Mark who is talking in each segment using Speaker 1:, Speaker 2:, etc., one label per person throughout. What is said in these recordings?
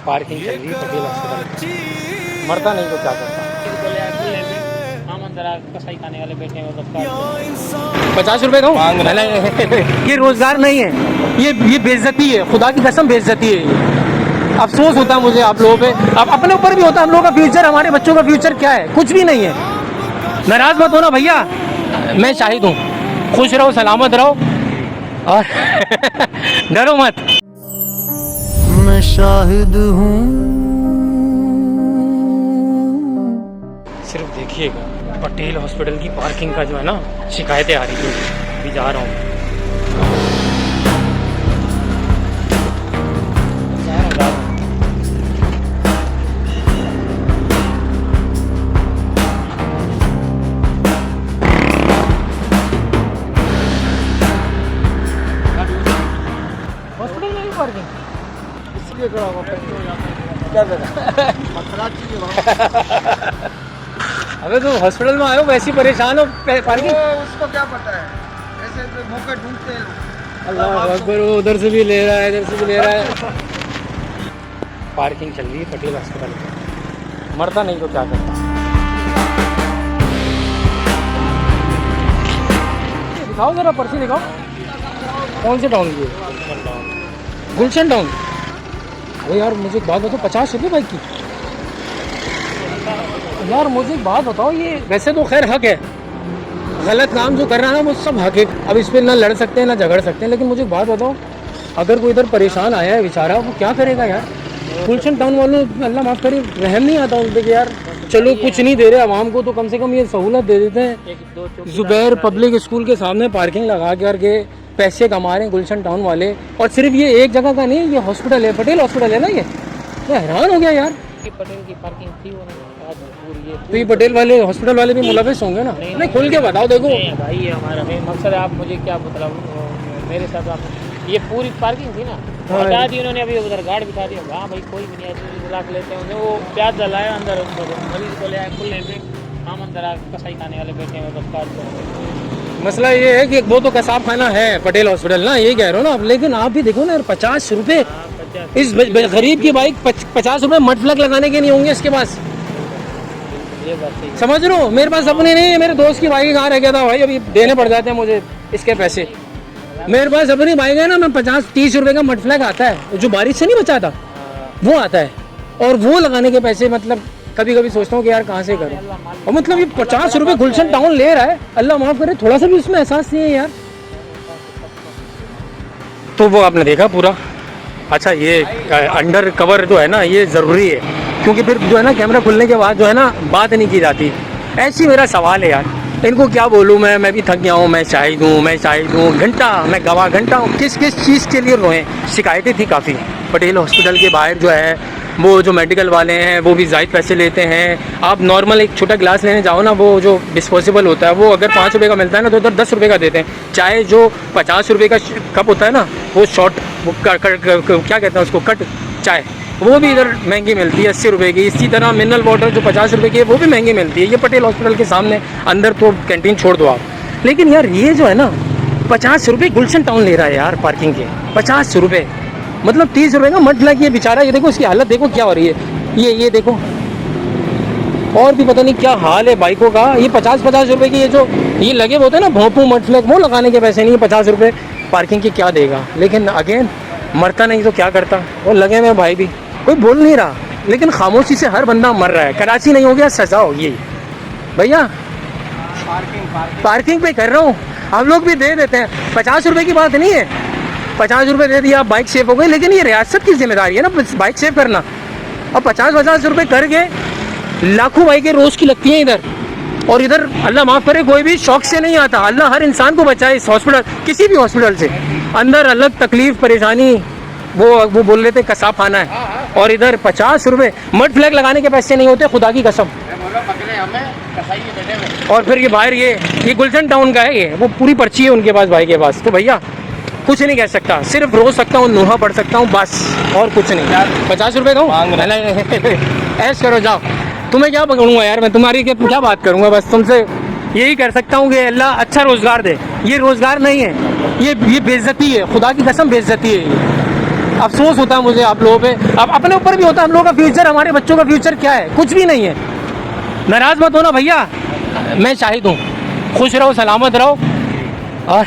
Speaker 1: Parking चल रही है पटेल हॉस्पिटल। मरता नहीं तो क्या करता। हम अंदर कसाई खाने वाले बैठे हैं 50 रुपए का ये रोजगार नहीं है, ये बेइज्जती है, खुदा की कसम बेइज्जती है। अफसोस होता है मुझे आप लोगों पे, अब अपने ऊपर भी होता है। हम लोगों का फ्यूचर, हमारे बच्चों का फ्यूचर क्या है? कुछ भी नहीं है। नाराज मत होना भैया, मैं शाहिद हूँ। खुश रहो, सलामत रहो और डरो मत।
Speaker 2: मैं शाहिद हूँ।
Speaker 1: सिर्फ देखिएगा पटेल हॉस्पिटल की पार्किंग का जो है ना, शिकायतें आ रही थी। अभी जा रहा हूँ। हॉस्पिटल में भी पार्किंग इसलिए खड़ा हुआ क्या अबे तो हॉस्पिटल में आयो वैसे ही परेशान हो, पार्किंग
Speaker 3: उसको क्या पता है, ऐसे तो मौका ढूंढते हैं।
Speaker 1: अल्लाह अकबर, वो उधर से भी ले रहा है, इधर से भी ले रहा है। पार्किंग चल रही है पटेल हॉस्पिटल में। मरता नहीं तो क्या करता। दिखाओ जरा पर्ची दिखाओ, कौन से टाउन की है? गुलशन टाउन। वो यार मुझे एक बात बताओ, 50 रुपये बाइक की? यार मुझे एक बात बताओ, ये वैसे तो खैर हक है, गलत काम जो कर रहा है ना वो सब हक है। अब इस पर ना लड़ सकते हैं ना झगड़ सकते हैं, लेकिन मुझे एक बात बताओ, अगर कोई इधर परेशान आया है बेचारा, वो क्या करेगा यार? गुलशन टाउन वालों, अल्लाह माफ़ करे, रहम नहीं आता उन पर कि यार चलो कुछ नहीं दे रहे आवाम को तो कम से कम ये सहूलत दे देते हैं। जुबैर पब्लिक स्कूल के सामने पार्किंग लगा करके पैसे कमा रहे हैं गुलशन टाउन वाले। और सिर्फ ये एक जगह का नहीं, ये हॉस्पिटल है, पटेल हॉस्पिटल है ना ये। मैं हैरान हो गया यार। पटेल की पार्किंग थी तो ये पटेल वाले हॉस्पिटल वाले भी मुलविस होंगे ना? नहीं खुल के बताओ। देखो भाई ये हमारा मकसद है, आप मुझे क्या मतलब मेरे साथ आप ये पूरी पार्किंग थी ना, हटा दी उन्होंने। अभी उधर गार्ड बिठा दिया। हाँ भाई कोई भी नहीं है, बुला लेते हैं उन्हें। वो प्याज जलाया अंदर, मरीज को ले आए खुले पे, हम अंदर कसाई खाने वाले बैठे हैं बस काट। मसला ये है कि वो तो कसाब खाना है पटेल हॉस्पिटल ना, ये कह रहे हो ना आप। लेकिन आप भी देखो ना यार, 50 रुपये इस गरीब की बाइक, 50 रुपये मड फ्लैग लगाने के नहीं होंगे इसके पास। ये बात समझ रहे हो? मेरे पास अपने नहीं है, मेरे दोस्त की बाइक कहाँ रह गया था भाई, अभी देने पड़ जाते हैं मुझे इसके पैसे। मेरे पास अपनी बाइक है ना, मैं 50-30 रुपये का मड फ्लैग आता है जो बारिश से नहीं बचा था, वो आता है। और वो लगाने के पैसे मतलब कभी कभी सोचता हूँ कि यार कहाँ से करूँ। और मतलब ये 50 रुपये गुलशन टाउन ले रहा है, अल्लाह माफ़ करे, थोड़ा सा भी उसमें एहसास नहीं है यार। तो वो आपने देखा पूरा। अच्छा ये अंडर कवर जो है ना, ये ज़रूरी है, क्योंकि फिर जो है ना कैमरा खुलने के बाद जो है ना बात नहीं की जाती। ऐसी मेरा सवाल है यार, इनको क्या बोलूँ मैं भी थक गया हूँ। मैं शाहिद हूँ, घंटा मैं गवाह, घंटा किस चीज़ के लिए रोएं। शिकायतें थी काफ़ी। पटेल हॉस्पिटल के बाहर जो है वो जो मेडिकल वाले हैं वो भी ज़ायद पैसे लेते हैं। आप नॉर्मल एक छोटा गिलास लेने जाओ ना, वो जो डिस्पोजेबल होता है, वो अगर 5 रुपये का मिलता है ना, तो उधर 10 रुपये का देते हैं। चाय जो 50 रुपये का कप होता है ना, वो शॉर्ट, वो क्या कहते हैं उसको, कट चाय, वो भी इधर महंगी मिलती है 80 रुपये की। इसी तरह मिनरल वाटर जो 50 रुपये की है, वो भी महंगी मिलती है। ये पटेल हॉस्पिटल के सामने, अंदर तो कैंटीन छोड़ दो आप। लेकिन यार ये जो है ना 50 रुपये गुलशन टाउन ले रहा है यार पार्किंग के, 50 रुपये, मतलब 30 रुपये का मड फ्लैग। ये बेचारा, ये देखो इसकी हालत देखो क्या हो रही है। ये देखो, और भी पता नहीं क्या हाल है बाइकों का। ये 50 रुपये की ये लगे होते हैं ना भोंपू मड फ्लैग, वो लगाने के पैसे नहीं है। 50 रुपये पार्किंग की क्या देगा? लेकिन अगेन मरता नहीं तो क्या करता। और लगे हुए भाई भी, कोई बोल नहीं रहा, लेकिन खामोशी से हर बंदा मर रहा है। कराची नहीं हो गया, सजा होगी भैया। पार्किंग पे कर रहा हूँ, हम लोग भी दे देते हैं। 50 रुपये की बात नहीं है, 50 रुपये दे दिया, बाइक सेफ हो गई। लेकिन ये रियासत की जिम्मेदारी है ना बाइक सेफ करना। और 50 रुपये करके लाखों बाइकें रोज़ की लगती हैं इधर। और इधर अल्लाह माफ़ करे कोई भी शौक से नहीं आता। अल्लाह हर इंसान को बचाए इस हॉस्पिटल, किसी भी हॉस्पिटल से। अंदर अलग तकलीफ़ परेशानी, वो बोल लेते कसाब खाना है। और इधर 50 रुपये मड फ्लैग लगाने के पैसे नहीं होते, खुदा की कसम। और फिर ये बाहर ये गुलशन टाउन का है, ये वो पूरी पर्ची है उनके पास, भाई के पास। तो भैया कुछ नहीं कह सकता, सिर्फ रो सकता हूँ, नूहा पढ़ सकता हूँ, बस और कुछ नहीं। 50 रुपये दूँ, ऐश करो जाओ। तुम्हें क्या पकड़ूंगा यार मैं, तुम्हारी क्या बात करूँगा। बस तुमसे यही कर सकता हूँ कि अल्लाह अच्छा रोज़गार दे। ये रोज़गार नहीं है, ये बेइज्जती है, खुदा की कसम बेइज्जती है। अफसोस होता है मुझे आप लोगों पे, अब अपने ऊपर भी होता है। हम लोगों का फ्यूचर, हमारे बच्चों का फ्यूचर क्या है? कुछ भी नहीं है। नाराज मत होना भैया, मैं शाहिद हूँ। खुश रहो, सलामत रहो और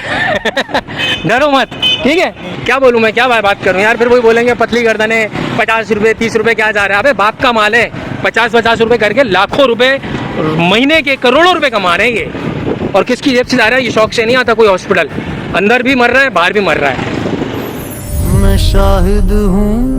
Speaker 1: डरो मत, ठीक है? क्या बोलूँ मैं, क्या बात करूँ यार? फिर वही बोलेंगे पतली गर्दने, 50 रुपये 30 रुपये क्या जा रहा है? अबे बाप का माल है, 50 रुपये करके लाखों रुपए महीने के, करोड़ों रुपए कमा रहे हैं ये। और किसकी जेब से जा रहा है? ये शौक से नहीं आता कोई हॉस्पिटल, अंदर भी मर रहा है, बाहर भी मर रहा है।
Speaker 2: मैं शाहिद हूँ